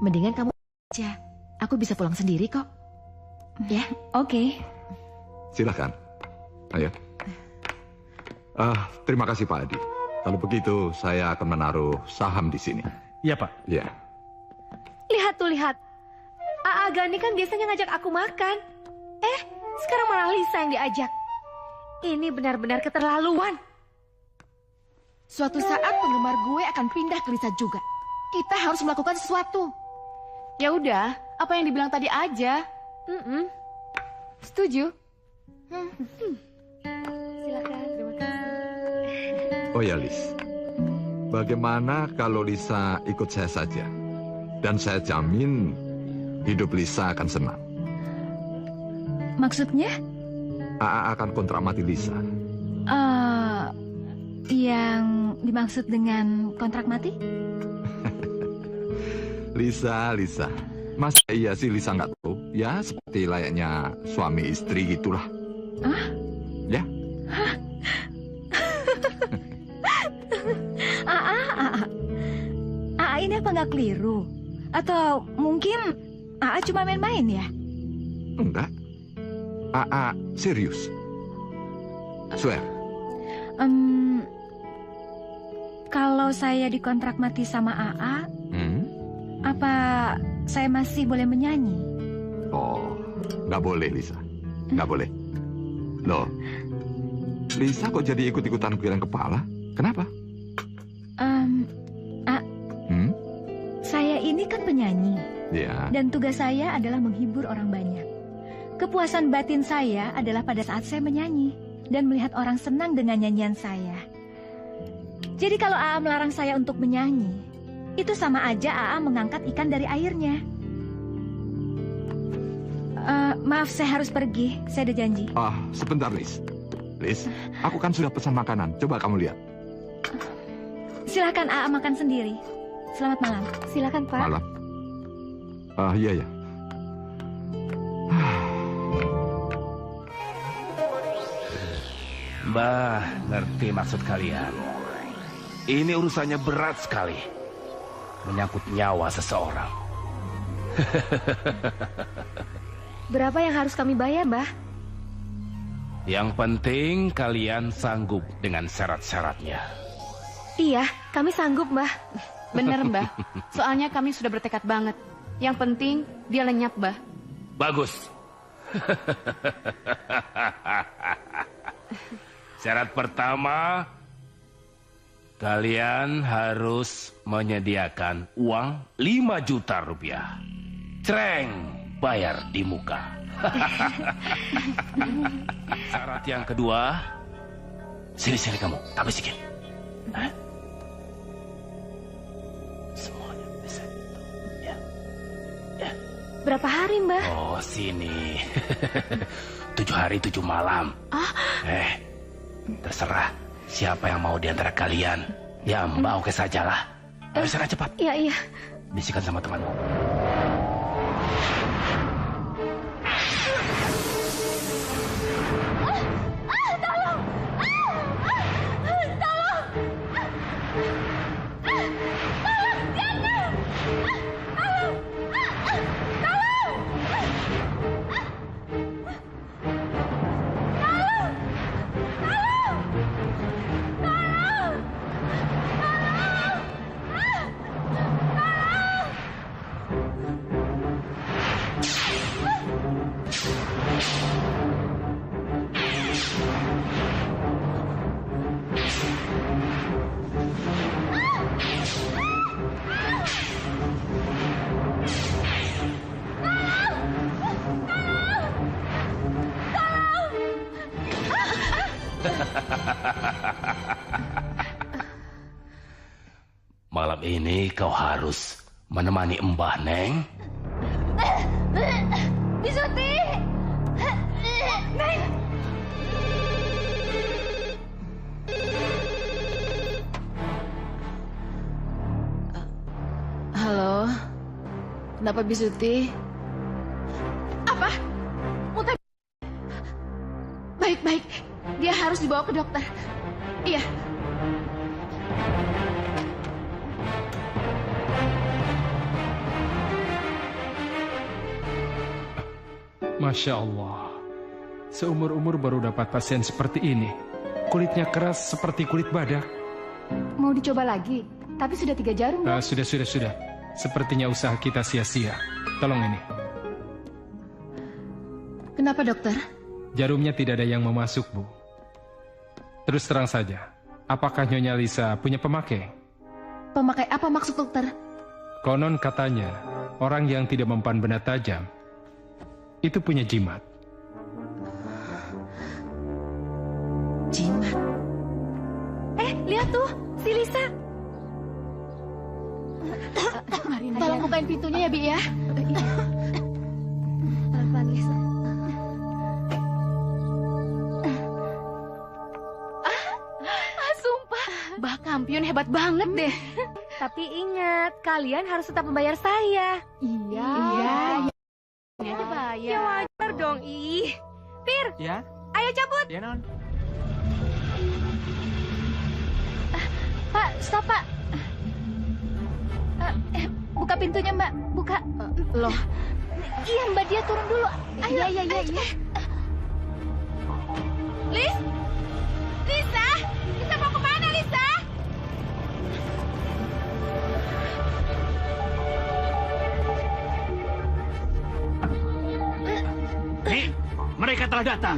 mendingan kamu aja. Aku bisa pulang sendiri kok. Ya? Oke. Silakan. Ayo. Terima kasih Pak Adi. Kalau begitu, saya akan menaruh saham di sini. Iya Pak. Ya. Lihat tuh, lihat. Aa Gani kan biasanya ngajak aku makan. Sekarang malah Lisa yang diajak. Ini benar-benar keterlaluan. Suatu saat penggemar gue akan pindah ke Lisa juga. Kita harus melakukan sesuatu. Ya udah, apa yang dibilang tadi aja. Setuju? Silakan, terima kasih. Oh ya, Lis. Bagaimana kalau Lisa ikut saya saja? Dan saya jamin hidup Lisa akan senang. Maksudnya? AA akan kontrak mati Lisa. Yang dimaksud dengan kontrak mati? Lisa. Masa iya sih Lisa nggak tahu? Ya, seperti layaknya suami istri gitulah. Ya? Aa ini apa nggak keliru? Atau mungkin Aa cuma main-main ya? Enggak. AA serius. Swear. Kalau saya dikontrak mati sama Aa, apa saya masih boleh menyanyi? Oh, nggak boleh Lisa. Nggak boleh. Loh, Lisa kok jadi ikut-ikutan goyang kepala? Kenapa? Saya ini kan penyanyi. Ya. Dan tugas saya adalah menghibur orang banyak. Kepuasan batin saya adalah pada saat saya menyanyi dan melihat orang senang dengan nyanyian saya. Jadi kalau AA melarang saya untuk menyanyi, itu sama aja AA mengangkat ikan dari airnya. Maaf, saya harus pergi. Saya ada janji. Sebentar, Lis. Lis, aku kan sudah pesan makanan. Coba kamu lihat. Silakan AA makan sendiri. Selamat malam. Silakan, Pak. Malam. Iya. Mbah, ngerti maksud kalian. Ini urusannya berat sekali. Menyangkut nyawa seseorang. Berapa yang harus kami bayar, Mbah? Yang penting kalian sanggup dengan syarat-syaratnya. Iya, kami sanggup, Mbah. Bener, Mbah. Soalnya kami sudah bertekad banget. Yang penting dia lenyap, Mbah. Bagus. Syarat pertama, kalian harus menyediakan uang 5 juta rupiah. Cereng, bayar di muka. Syarat yang kedua, sini kamu, tak bisikin. Semuanya bisa. Ya. Berapa hari, Mbah? Oh, sini. 7 hari 7 malam. Terserah siapa yang mau di antara kalian. Ya, Mbak oke sajalah. Ayo sana cepat. Iya. Bisikan sama temanmu. Malam ini kau harus menemani Mbah Neng. Bisuti! Neng! Halo, kenapa Bisuti? Apa? Muntah? Baik-baik, dia harus dibawa ke dokter. Iya. Masya Allah. Seumur-umur baru dapat pasien seperti ini. Kulitnya keras seperti kulit badak. Mau dicoba lagi? Tapi sudah 3 jarum, Dok. Sudah. Sepertinya usaha kita sia-sia. Tolong ini. Kenapa, dokter? Jarumnya tidak ada yang mau masuk, Bu. Terus terang saja, apakah Nyonya Lisa punya pemakai? Pemakai apa maksud dokter? Konon katanya, orang yang tidak mempan benda tajam, itu punya jimat. Jimat? Lihat tuh, si Lisa. Tolong bukain pintunya ya, Bi ya. Pelan-pelan, Lisa. Sumpah, Mbah Kampion hebat banget deh. Tapi ingat, kalian harus tetap membayar saya. Iya. Ini aja bayar. Ya wajar dong, ih. Pir, Ya? ayo cabut. Ya, Non. Pak, stop, Pak. Buka pintunya, Mbak. Buka. Loh, Iya, Mbak, dia turun dulu. Ayo. iya. Lisa, mau kemana, Lisa? Mereka telah datang.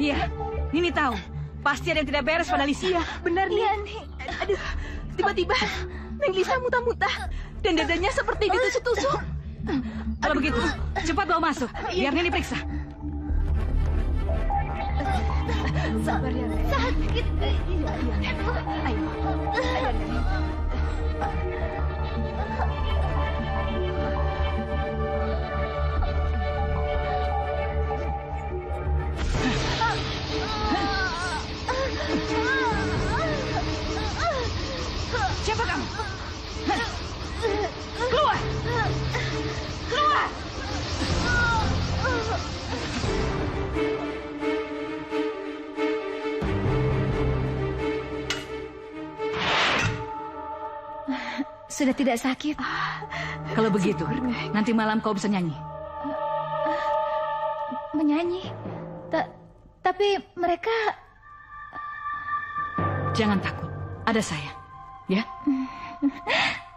Iya, Nini tahu. Pasti ada yang tidak beres pada Lisia. Benar, Iya, nih. Aduh, tiba-tiba Neng Lisa muntah-muntah. Dan dadanya seperti ditusuk-tusuk. Kalau begitu, cepat bawa masuk. Biar Nini periksa. Sabar ya, Nek. sakit. Iya. Ayo, Nek. Siapa kamu? Keluar! Keluar! Sudah tidak sakit. Kalau begitu, nanti malam kau bisa nyanyi. Menyanyi. Tapi mereka... Jangan takut, ada saya. Ya?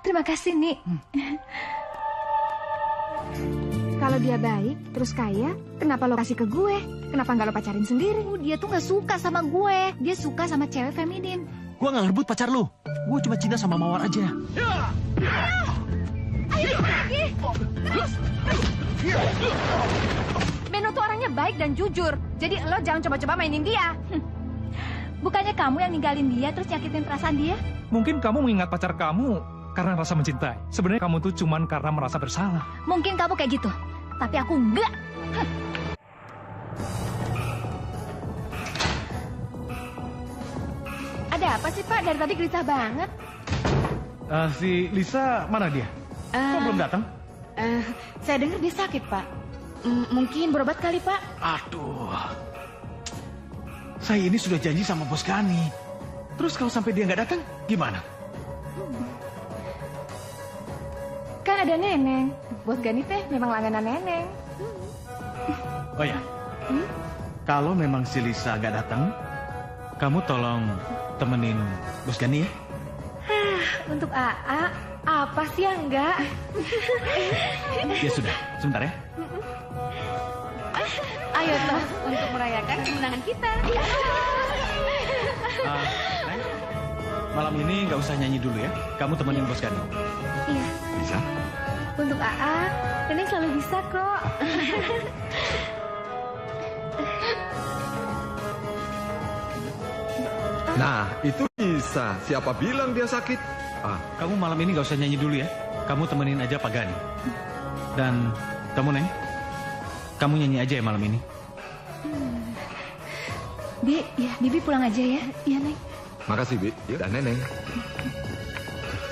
Terima kasih, Nik. Kalau dia baik, terus kaya, kenapa lo kasih ke gue? Kenapa nggak lo pacarin sendiri? Dia tuh nggak suka sama gue. Dia suka sama cewek feminin. Gua nggak ngerebut pacar lu. Gua cuma cinta sama Mawar aja. Ayo lagi. Terus. Beno tuh orangnya baik dan jujur. Jadi lo jangan coba-coba mainin dia. Bukannya kamu yang ninggalin dia terus nyakitin perasaan dia? Mungkin kamu mengingat pacar kamu karena rasa mencintai. Sebenarnya kamu tuh cuman karena merasa bersalah. Mungkin kamu kayak gitu. Tapi aku enggak. Ada apa sih, Pak? Dari tadi gelisah banget. Si Lisa mana dia? Kok belum datang? Saya dengar dia sakit, Pak. Mungkin berobat kali, Pak. Aduh. Saya ini sudah janji sama Bos Gani. Terus kalau sampai dia nggak datang, gimana? Kan ada Neneng. Bos Gani teh memang langganan Neneng. Oh ya, kalau memang si Lisa nggak datang, kamu tolong temenin Bos Gani ya. Untuk AA, apa sih yang enggak? Ya sudah, sebentar ya. Ayo toh untuk merayakan kemenangan kita. Neng, malam ini nggak usah nyanyi dulu ya. Kamu temenin Bos Gani. Iya. Bisa? Untuk AA, Neneng selalu bisa kok. Nah, itu bisa. Siapa bilang dia sakit? Kamu malam ini gak usah nyanyi dulu ya. Kamu temenin aja Pak Gani. Dan kamu, Neng, kamu nyanyi aja ya malam ini. Bibi pulang aja ya. Iya, Neng. Makasih, Bi. Dan Neneng.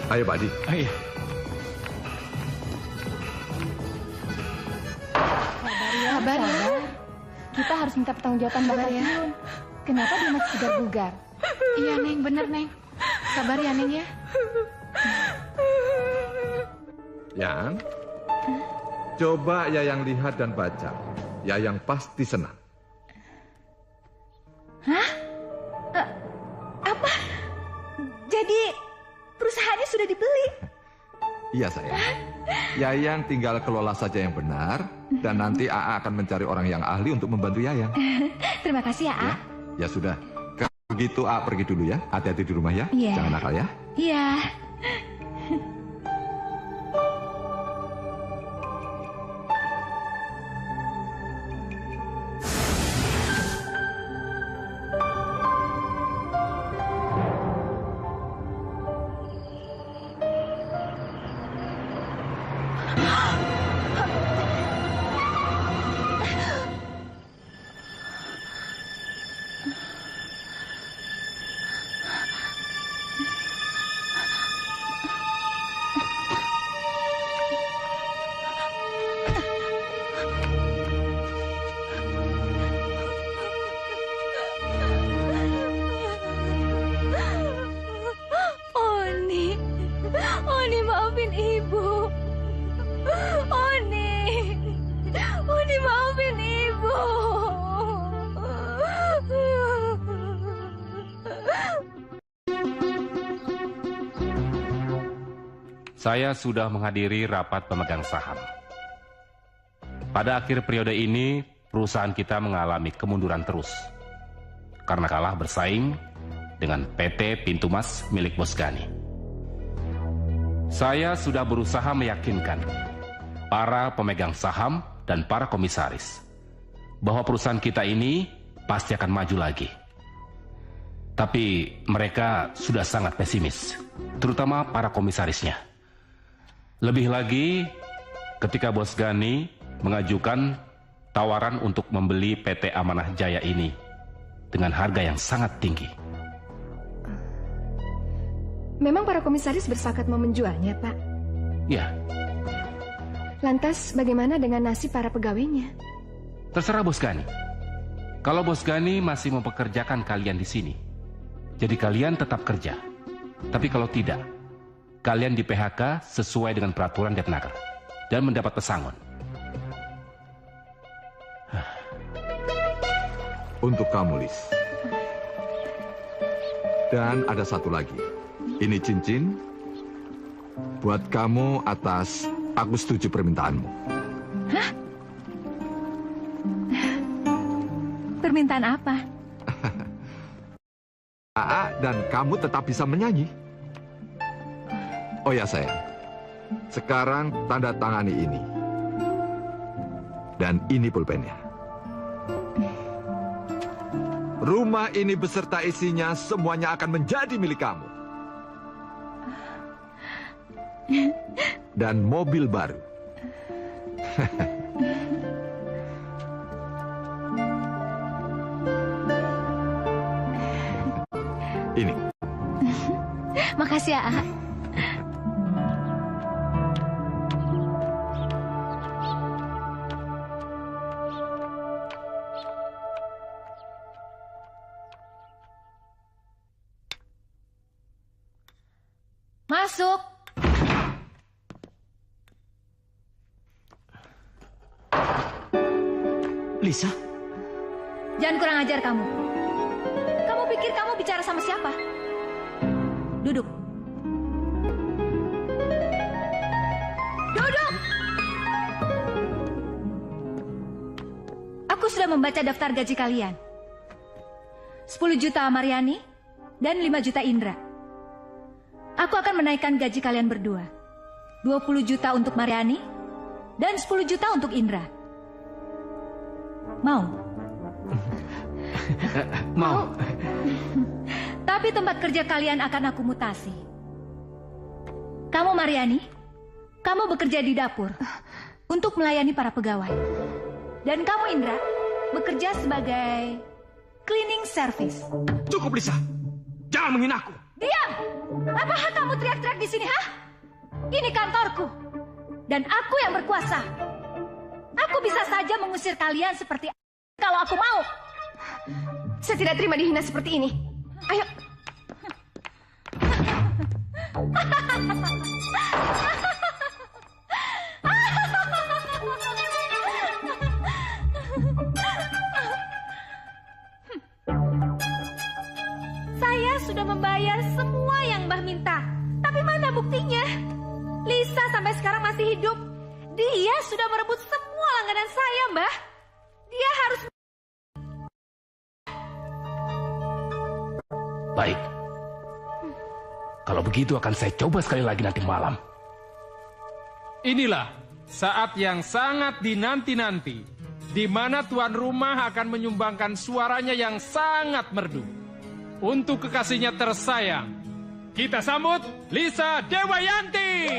Ayo, Pak Di. Ayo. Sabar ya. Kita harus minta pertanggungjawaban Bapak ya. Kenapa dia masih segar bugar? Iya, Neng, bener, Neng. Sabar ya, Neng ya. Yang, coba Yayang lihat dan baca. Yayang pasti senang. Hah? Apa? Jadi perusahaannya sudah dibeli? Iya, sayang. Yayang tinggal kelola saja yang benar, dan nanti AA akan mencari orang yang ahli untuk membantu Yayang. Terima kasih ya, A. Ya sudah. Kalau begitu AA pergi dulu ya. Hati-hati di rumah ya. Iya. Jangan nakal ya. Iya. Oni maafin ibu. Oni maafin ibu. Saya sudah menghadiri rapat pemegang saham. Pada akhir periode ini, perusahaan kita mengalami kemunduran terus. Karena kalah bersaing dengan PT Pintu Mas milik Bos Gani. Saya sudah berusaha meyakinkan para pemegang saham dan para komisaris bahwa perusahaan kita ini pasti akan maju lagi. Tapi mereka sudah sangat pesimis, terutama para komisarisnya. Lebih lagi ketika Bos Gani mengajukan tawaran untuk membeli PT Amanah Jaya ini dengan harga yang sangat tinggi. Memang para komisaris bersepakat mau menjualnya, Pak? Ya, Lantas bagaimana dengan nasib para pegawainya? terserah Bos Gani. Kalau Bos Gani masih mempekerjakan kalian di sini, jadi kalian tetap kerja. Tapi kalau tidak, kalian di PHK sesuai dengan peraturan Depnaker dan mendapat pesangon. Untuk kamu, Lis. Dan ada satu lagi. Ini cincin buat kamu atas aku setuju permintaanmu. Hah? Permintaan apa? AA dan kamu tetap bisa menyanyi. Oh ya sayang, sekarang tanda tangani ini. Dan ini pulpennya. Rumah ini beserta isinya semuanya akan menjadi milik kamu. Dan mobil baru. Ini. Makasih ya, A. Masuk. Lisa? Jangan kurang ajar kamu. Kamu pikir kamu bicara sama siapa? Duduk. Duduk! Aku sudah membaca daftar gaji kalian. 10 juta Mariani dan 5 juta Indra. Aku akan menaikkan gaji kalian berdua. 20 juta untuk Mariani dan 10 juta untuk Indra. Mau? Mau. Tapi tempat kerja kalian akan aku mutasi. Kamu Mariani, kamu bekerja di dapur untuk melayani para pegawai. Dan kamu Indra, bekerja sebagai cleaning service. Cukup Lisa, jangan menghina aku. Diam! Apa hak kamu teriak-teriak di sini, ha? Ini kantorku, dan aku yang berkuasa. Aku bisa saja mengusir kalian seperti kalau aku mau. Saya tidak terima dihina seperti ini. Ayo. Saya sudah membayar semua yang Mbah minta. Tapi mana buktinya? Lisa sampai sekarang masih hidup. Dia sudah merebut semua langganan saya, Mbah. Dia harus... Baik. Kalau begitu akan saya coba sekali lagi nanti malam. Inilah saat yang sangat dinanti-nanti, di mana tuan rumah akan menyumbangkan suaranya yang sangat merdu untuk kekasihnya tersayang. Kita sambut Lisa Dewayanti.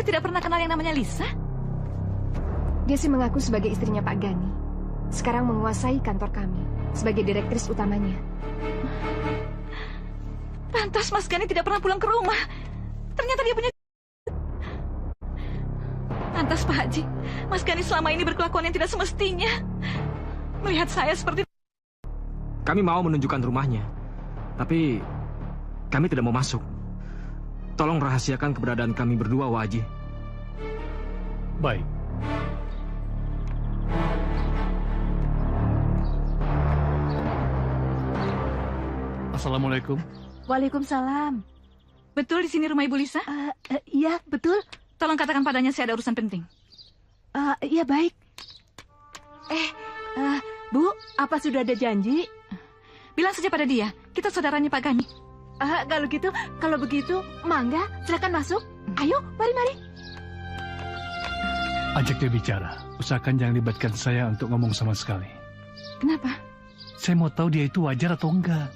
tidak pernah kenal yang namanya Lisa? Dia sih mengaku sebagai istrinya Pak Gani. Sekarang menguasai kantor kami sebagai direktris utamanya. Pantas Mas Gani tidak pernah pulang ke rumah. Ternyata dia punya... Pantas Pak Haji, Mas Gani selama ini berkelakuan yang tidak semestinya. Melihat saya seperti... Kami mau menunjukkan rumahnya, tapi kami tidak mau masuk. Tolong rahasiakan keberadaan kami berdua, Wak Haji. Baik. Assalamualaikum. Waalaikumsalam. Betul di sini rumah Ibu Lisa? Iya, betul. Tolong katakan padanya saya ada urusan penting. Iya, baik. Bu, apa sudah ada janji? Bilang saja pada dia, kita saudaranya Pak Gani. Kalau begitu, mangga, silakan masuk. Ayo, mari. Ajak dia bicara. Usahakan jangan libatkan saya untuk ngomong sama sekali. Kenapa? Saya mau tahu dia itu wajar atau enggak.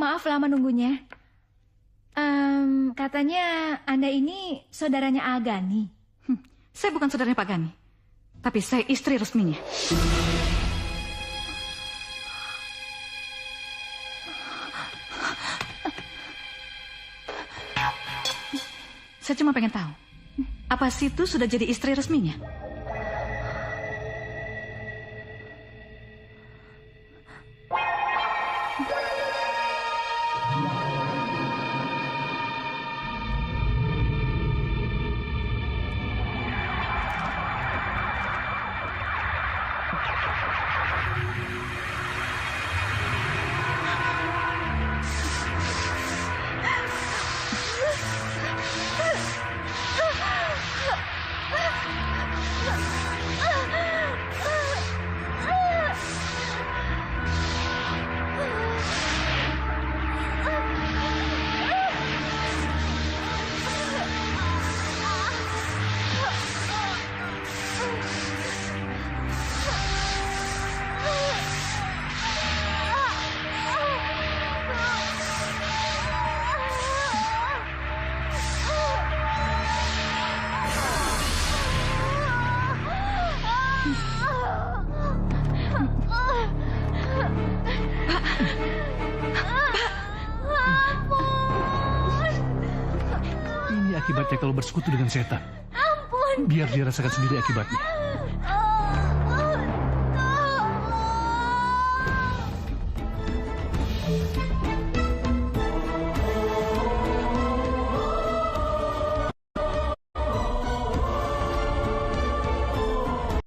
Maaf lama nunggunya. Katanya Anda ini saudaranya Agani. Saya bukan saudaranya Pak Gani, tapi saya istri resminya. Saya cuma pengen tahu, apa Situ sudah jadi istri resminya? Akibatnya kalau bersekutu dengan setan. Ampun. Biar dia rasakan sendiri akibatnya.